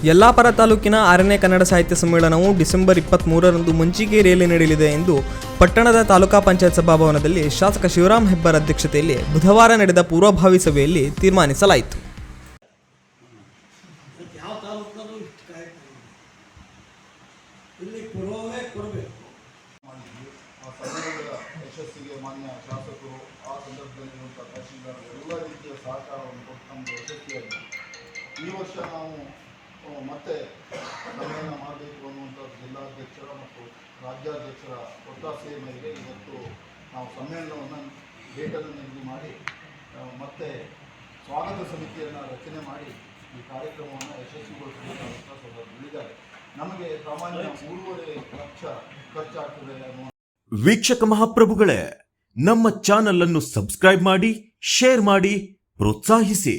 ಯಲ್ಲಾಪುರ ತಾಲೂಕಿನ 6ನೇ ಕನ್ನಡ ಸಾಹಿತ್ಯ ಸಮ್ಮೇಳನವು ಡಿಸೆಂಬರ್ 23ರಂದು ಮುಂಚಿಗೇರಿಯಲ್ಲಿ ನಡೆಯಲಿದೆ ಎಂದು ಪಟ್ಟಣದ ತಾಲೂಕಾ ಪಂಚಾಯತ್ ಸಭಾಭವನದಲ್ಲಿ ಶಾಸಕ ಶಿವರಾಮ್ ಹೆಬ್ಬಾರ್ ಅಧ್ಯಕ್ಷತೆಯಲ್ಲಿ ಬುಧವಾರ ನಡೆದ ಪೂರ್ವಭಾವಿ ಸಭೆಯಲ್ಲಿ ತೀರ್ಮಾನಿಸಲಾಯಿತು. ಯಶಸ್ಸಿಗೆ ಮಾನ್ಯ ಶಾಸಕರು ಆ ಸಂದರ್ಭದಲ್ಲಿರುವಂಥ ತಹಶೀಲ್ದಾರ್ ಎಲ್ಲ ರೀತಿಯ ಸಹಕಾರವನ್ನು ಕೊಟ್ಟು ನಮಗೆ ಯಶಸ್ವಿಯಾಗಿದೆ. ಈ ವರ್ಷ ನಾವು ಮತ್ತೆ ಸಮ್ಮೇಳನ ಮಾಡಬೇಕು ಅನ್ನುವಂಥ ಜಿಲ್ಲಾಧ್ಯಕ್ಷರ ಮತ್ತು ರಾಜ್ಯಾಧ್ಯಕ್ಷರ ಒತ್ತಾಸೆಯ ಮೇರೆಗೆ ಇವತ್ತು ನಾವು ಸಮ್ಮೇಳನವನ್ನು ಡೇಟನ್ನು ನಿಗದಿ ಮಾಡಿ ಮತ್ತೆ ಸ್ವಾಗತ ಸಮಿತಿಯನ್ನು ರಚನೆ ಮಾಡಿ ಈ ಕಾರ್ಯಕ್ರಮವನ್ನು ಯಶಸ್ವಿಗೊಳಿಸಬೇಕಾದಂಥ ಸಂದರ್ಭಗಳಿದ್ದಾರೆ. ನಮಗೆ ಸಾಮಾನ್ಯ 3.5 ಲಕ್ಷ ಖರ್ಚಾಗ್ತದೆ ಅನ್ನುವ ವೀಕ್ಷಕ ಮಹಾಪ್ರಭುಗಳೇ, ನಮ್ಮ ಚಾನಲ್ ಅನ್ನು ಸಬ್ಸ್ಕ್ರೈಬ್ ಮಾಡಿ, ಶೇರ್ ಮಾಡಿ, ಪ್ರೋತ್ಸಾಹಿಸಿ.